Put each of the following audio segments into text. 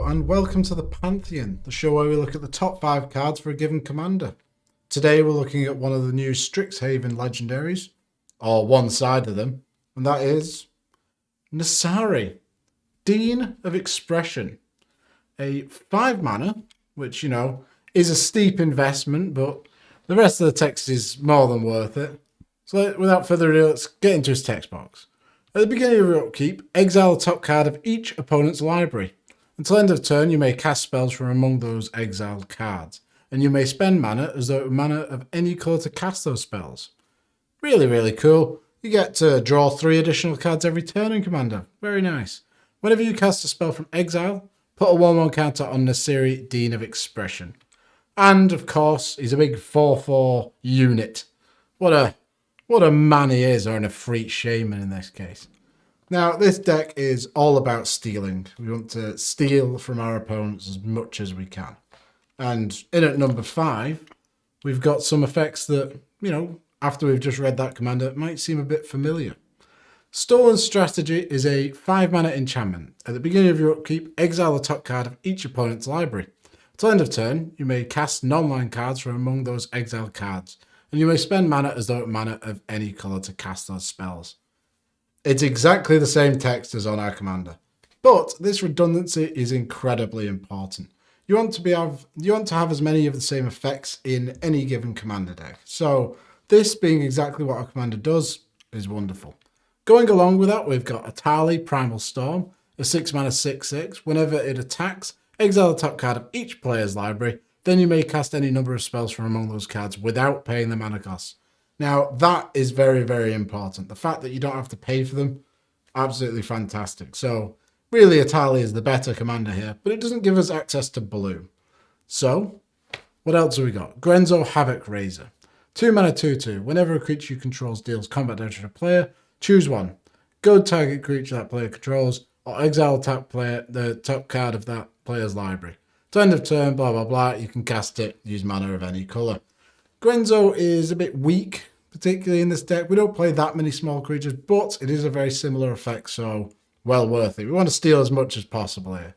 and welcome to the Pantheon, the show where we look at the top 5 cards for a given commander. Today we're looking at one of the new Strixhaven legendaries, or one side of them, and that is Nassari, Dean of Expression. A 5 mana, which, you know, is a steep investment, but the rest of the text is more than worth it. So without further ado, let's get into his text box. At the beginning of your upkeep, exile the top card of each opponent's library. Until end of turn, you may cast spells from among those exiled cards, and you may spend mana as though it were mana of any colour to cast those spells. Really, really cool. You get to draw 3 additional cards every turn in Commander. Very nice. Whenever you cast a spell from exile, put a 1/1 counter on Nassari, Dean of Expression. And, of course, he's a big 4/4 unit. What a man he is, or an Efreet Shaman in this case. Now, this deck is all about stealing. We want to steal from our opponents as much as we can. And in at number 5, we've got some effects that, you know, after we've just read that commander, might seem a bit familiar. Stolen Strategy is a 5 mana enchantment. At the beginning of your upkeep, exile the top card of each opponent's library. Till end of turn, you may cast non-land cards from among those exiled cards, and you may spend mana as though it were mana of any colour to cast those spells. It's exactly the same text as on our commander, but this redundancy is incredibly important. You want to have as many of the same effects in any given commander deck. So this being exactly what our commander does is wonderful. Going along with that, we've got Atali, Primal Storm, a 6 mana 6/6. Whenever it attacks, exile the top card of each player's library. Then you may cast any number of spells from among those cards without paying the mana cost. Now, that is very, very important. The fact that you don't have to pay for them, absolutely fantastic. So, really, Atali is the better commander here, but it doesn't give us access to blue. So, what else have we got? Grenzo Havoc Razor. 2 mana 2/2. Whenever a creature you control deals combat damage to a player, choose one. Go target creature that player controls, or exile the top card of that player's library. To end of turn, blah, blah, blah, you can cast it, use mana of any colour. Grenzo is a bit weak, particularly in this deck. We don't play that many small creatures, but it is a very similar effect, so well worth it. We want to steal as much as possible here.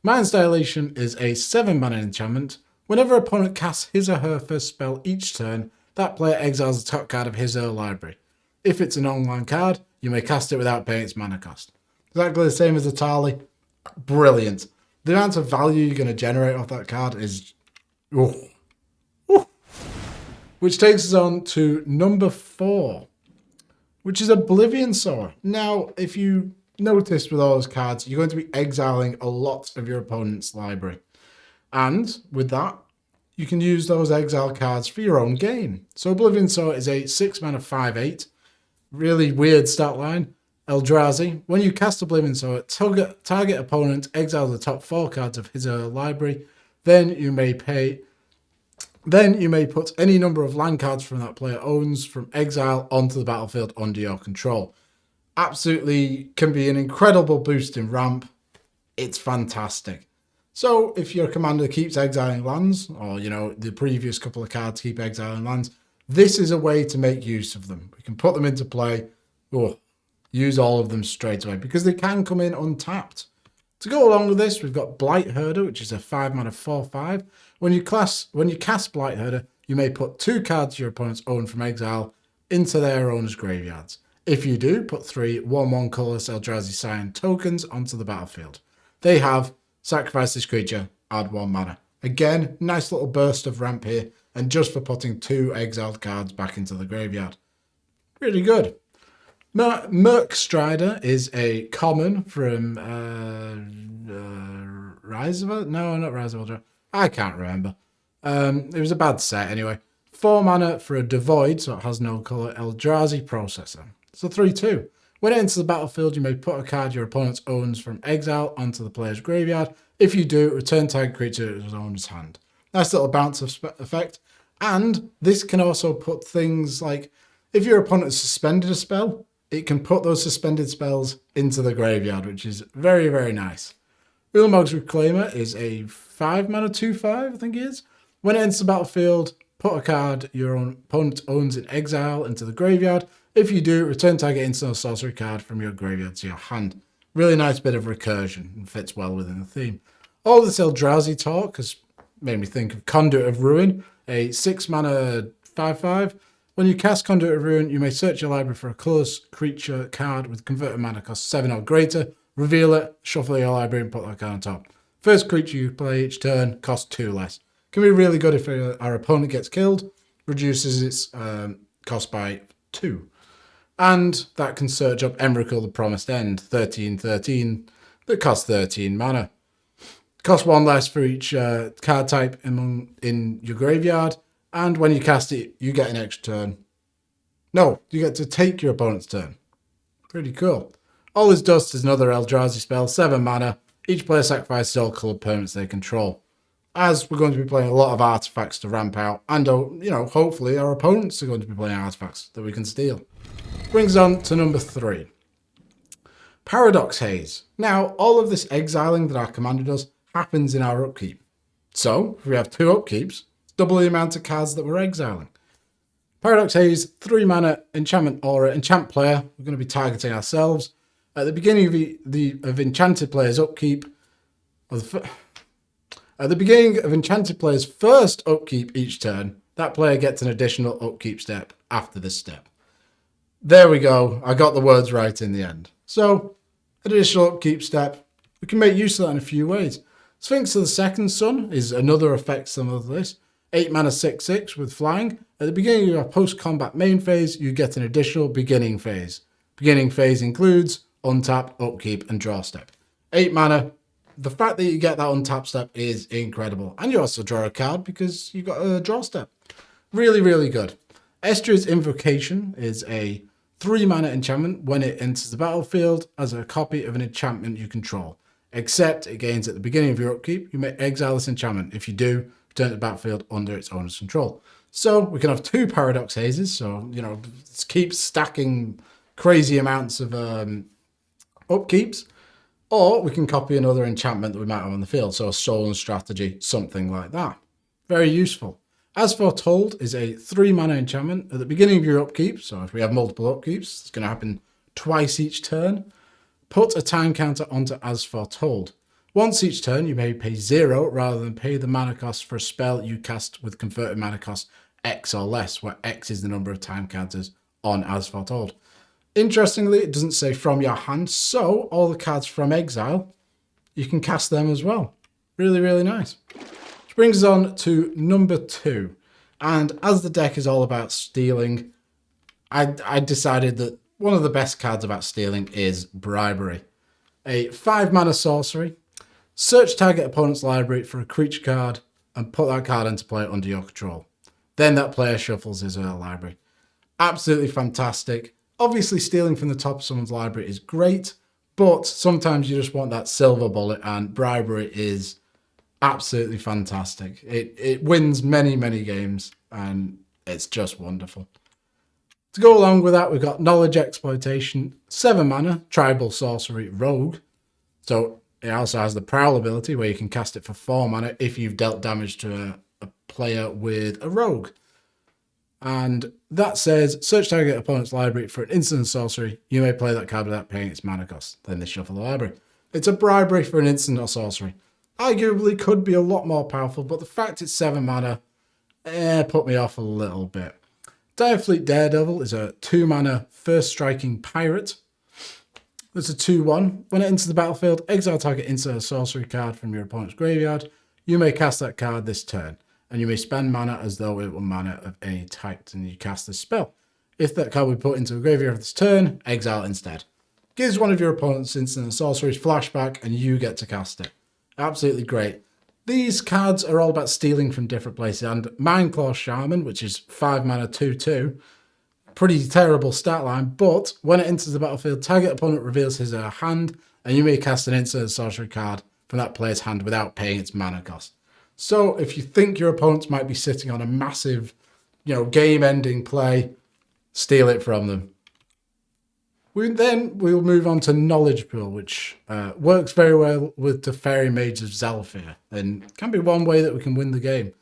Mind's Dilation is a 7 mana enchantment. Whenever an opponent casts his or her first spell each turn, that player exiles the top card of his or her library. If it's an online card, you may cast it without paying its mana cost. Exactly the same as Atali. Brilliant. The amount of value you're going to generate off that card is... Which takes us on to number 4, which is Oblivion Sower. Now, if you notice with all those cards, you're going to be exiling a lot of your opponent's library. And with that, you can use those exile cards for your own gain. So Oblivion Sower is a 6 mana 5/8. Really weird stat line. Eldrazi. When you cast Oblivion Sower, target opponent, exile the top 4 cards of his or her library. Then you may put any number of land cards from that player owns from exile onto the battlefield under your control. Absolutely can be an incredible boost in ramp. It's fantastic. So if your commander keeps exiling lands, or, you know, the previous couple of cards keep exiling lands, this is a way to make use of them. We can put them into play. Use all of them straight away because they can come in untapped. To go along with this, we've got Blight Herder, which is a 5 mana 4/5. When you cast Blight Herder, you may put 2 cards your opponents own from exile into their owner's graveyards. If you do, put 3 1/1 colorless Eldrazi Scion tokens onto the battlefield. They have sacrifice this creature, add 1 mana. Again, nice little burst of ramp here, and just for putting 2 exiled cards back into the graveyard. Really good. Merc Strider is a common from Rise of Eldrazi? No, not Rise of Eldrazi. I can't remember. It was a bad set anyway. 4 mana for a devoid, so it has no colour, Eldrazi Processor. So 3/2. When it enters the battlefield, you may put a card your opponent owns from exile onto the player's graveyard. If you do, return target creature to his owner's hand. Nice little bounce effect. And this can also put things like, if your opponent has suspended a spell, it can put those suspended spells into the graveyard, which is very, very nice. Ulamog's Reclaimer is a 5 mana 2/5, I think it is. When it enters the battlefield, put a card your own opponent owns in exile into the graveyard. If you do, return target instant or sorcery card from your graveyard to your hand. Really nice bit of recursion and fits well within the theme. All this Eldrazi talk has made me think of Conduit of Ruin, a 6-mana 5/5. When you cast Conduit of Ruin, you may search your library for a close creature card with converted mana cost 7 or greater, reveal it, shuffle your library, and put that card on top. First creature you play each turn costs 2 less. Can be really good if our opponent gets killed, reduces its cost by 2. And that can search up Emrakul the Promised End, 13/13, that costs 13 mana. Cost 1 less for each card type in your graveyard, and when you cast it, you get an extra turn. No, you get to take your opponent's turn. Pretty cool. All this does is another Eldrazi spell, 7 mana. Each player sacrifices all coloured permanents they control. As we're going to be playing a lot of artifacts to ramp out, and hopefully our opponents are going to be playing artifacts that we can steal. Brings on to number 3. Paradox Haze. Now, all of this exiling that our commander does happens in our upkeep. So, if we have 2 upkeeps, double the amount of cards that we're exiling. Paradox Haze, 3 mana enchantment aura. Enchant player, we're going to be targeting ourselves. At the beginning of enchanted player's upkeep, at the beginning of enchanted player's first upkeep each turn, that player gets an additional upkeep step after this step. There we go. I got the words right in the end. So, additional upkeep step. We can make use of that in a few ways. Sphinx of the Second Sun is another effect similar to this. 8 mana 6/6 with flying. At the beginning of your post-combat main phase, you get an additional beginning phase. Beginning phase includes untap, upkeep, and draw step. 8 mana. The fact that you get that untap step is incredible. And you also draw a card because you got a draw step. Really, really good. Estria's Invocation is a 3 mana enchantment. When it enters the battlefield as a copy of an enchantment you control. Except it gains at the beginning of your upkeep. You may exile this enchantment. If you do, return to the battlefield under its owner's control. So we can have 2 Paradox Hazes. So, keep stacking crazy amounts of upkeeps. Or we can copy another enchantment that we might have on the field. So a Soul and Strategy, something like that. Very useful. As Foretold is a 3 mana enchantment at the beginning of your upkeep. So if we have multiple upkeeps, it's going to happen twice each turn. Put a time counter onto As Foretold. Once each turn, you may pay 0 rather than pay the mana cost for a spell you cast with converted mana cost X or less, where X is the number of time counters on As Foretold. Interestingly, it doesn't say from your hand, so all the cards from exile, you can cast them as well. Really, really nice. Which brings us on to number 2. And as the deck is all about stealing, I decided that one of the best cards about stealing is Bribery. A 5 mana sorcery. Search target opponent's library for a creature card and put that card into play under your control. Then that player shuffles his or her library. Absolutely fantastic. Obviously, stealing from the top of someone's library is great, but sometimes you just want that silver bullet, and Bribery is absolutely fantastic. It wins many, many games, and it's just wonderful. To go along with that, we've got Knowledge Exploitation, 7 mana, Tribal Sorcery Rogue. So it also has the Prowl ability, where you can cast it for 4 mana if you've dealt damage to a player with a Rogue. And that says, search target opponent's library for an instant sorcery. You may play that card without paying its mana cost. Then they shuffle the library. It's a bribery for an instant or sorcery. Arguably could be a lot more powerful, but the fact it's 7 mana put me off a little bit. Direfleet Daredevil is a 2 mana first striking pirate. It's a 2/1. When it enters the battlefield, exile target insert a sorcery card from your opponent's graveyard. You may cast that card this turn. And you may spend mana as though it were mana of any type, and you cast this spell. If that card we put into a graveyard this turn, exile instead. Gives one of your opponent's instant and sorceries flashback, and you get to cast it. Absolutely great. These cards are all about stealing from different places, and Mindclaw Shaman, which is 5 mana 2/2, pretty terrible stat line, but when it enters the battlefield, target opponent reveals his or her hand, and you may cast an instant sorcery card from that player's hand without paying its mana cost. So if you think your opponents might be sitting on a massive, game-ending play, steal it from them. We'll move on to Knowledge Pool, which works very well with Teferi Mage of Zhalfir, and can be one way that we can win the game.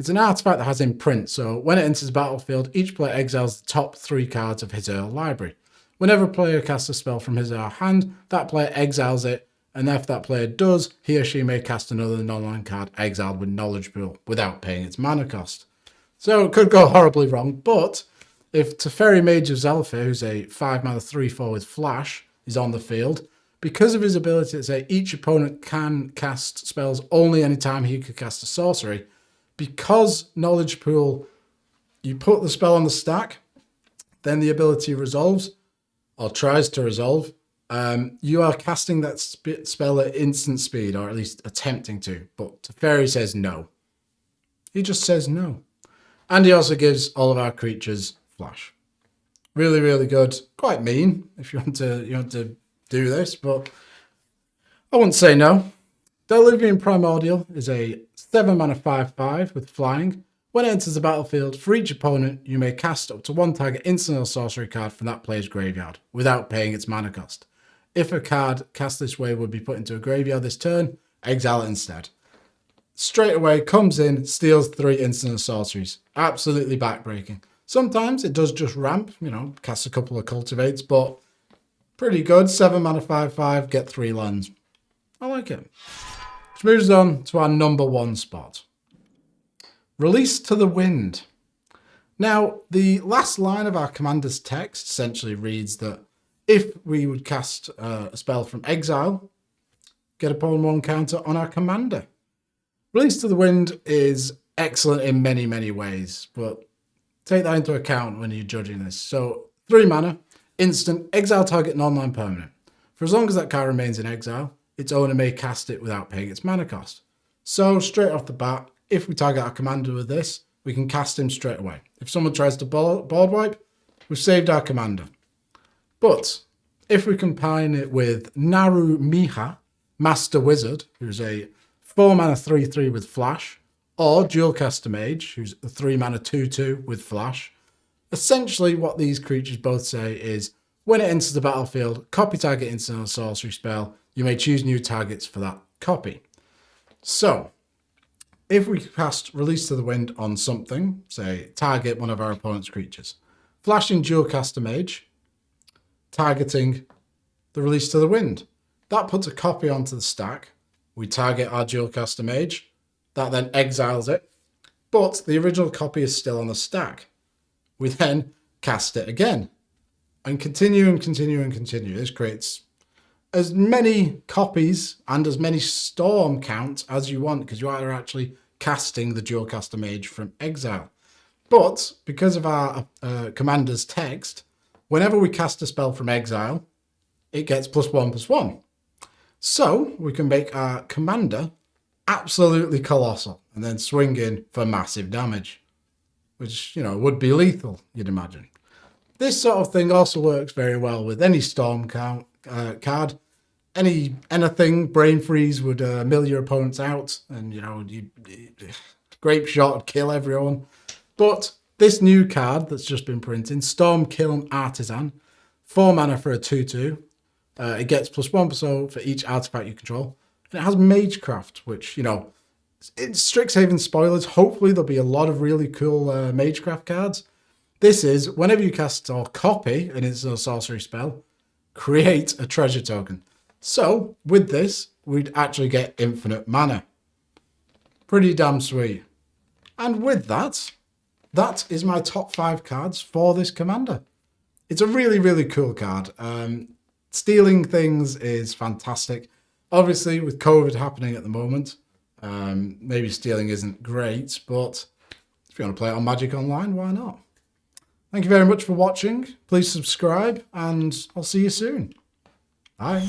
It's an artifact that has imprint, so when it enters the battlefield, each player exiles the top 3 cards of his or her library. Whenever a player casts a spell from his or her hand, that player exiles it, And if that player does, he or she may cast another non-land card exiled with Knowledge Pool without paying its mana cost. So it could go horribly wrong, but if Teferi Mage of Zelfir, who's a 5 mana 3/4 with Flash, is on the field, because of his ability to say each opponent can cast spells only anytime he could cast a sorcery, because Knowledge Pool, you put the spell on the stack, then the ability resolves, or tries to resolve, you are casting that spell at instant speed, or at least attempting to, but Teferi says no. He just says no. And he also gives all of our creatures Flash. Really, really good. Quite mean if you want to do this, but I wouldn't say no. Diluvian Primordial is a 7 mana 5/5 with flying. When it enters the battlefield, for each opponent, you may cast up to one target instant or sorcery card from that player's graveyard without paying its mana cost. If a card cast this way would be put into a graveyard this turn, exile it instead. Straight away, comes in, steals 3 instant sorceries. Absolutely backbreaking. Sometimes it does just ramp, casts a couple of cultivates, but pretty good. 7 mana 5/5, get 3 lands. I like it. Which moves on to our number 1 spot. Release to the Wind. Now, the last line of our commander's text essentially reads that if we would cast a spell from exile, get a +1 counter on our commander. Release to the Wind is excellent in many, many ways, but take that into account when you're judging this. So, 3 mana, instant, exile target non-land permanent. For as long as that card remains in exile, its owner may cast it without paying its mana cost. So, straight off the bat, if we target our commander with this, we can cast him straight away. If someone tries to board wipe, we've saved our commander. But if we combine it with Naru Miha, Master Wizard, who's a 4 mana 3/3 with Flash, or Dualcaster Mage, who's a 3 mana 2/2 with Flash, essentially what these creatures both say is, when it enters the battlefield, copy target instant or sorcery spell, you may choose new targets for that copy. So, if we cast Release to the Wind on something, say target one of our opponent's creatures, flashing Dualcaster Mage, targeting the Release to the Wind. That puts a copy onto the stack. We target our Dualcaster Mage. That then exiles it. But the original copy is still on the stack. We then cast it again. And continue and continue and continue. This creates as many copies and as many storm counts as you want, because you are actually casting the Dualcaster Mage from exile. But because of our commander's text, whenever we cast a spell from exile, it gets +1/+1. So we can make our commander absolutely colossal and then swing in for massive damage, which, would be lethal, you'd imagine. This sort of thing also works very well with any storm card. Anything, Brain Freeze would mill your opponents out, and Grape Shot would kill everyone. But this new card that's just been printed, Storm Kiln Artisan, 4 mana for a 2/2. It gets +1/+0 for each artifact you control. And it has Magecraft, which, it's Strixhaven spoilers. Hopefully there'll be a lot of really cool Magecraft cards. This is, whenever you cast or copy an instant or sorcery spell, create a treasure token. So, with this, we'd actually get infinite mana. Pretty damn sweet. And with that is my top 5 cards for this commander. It's a really, really cool card. Stealing things is fantastic. Obviously, with COVID happening at the moment, maybe stealing isn't great, but if you want to play it on Magic Online, why not? Thank you very much for watching. Please subscribe, and I'll see you soon. Bye.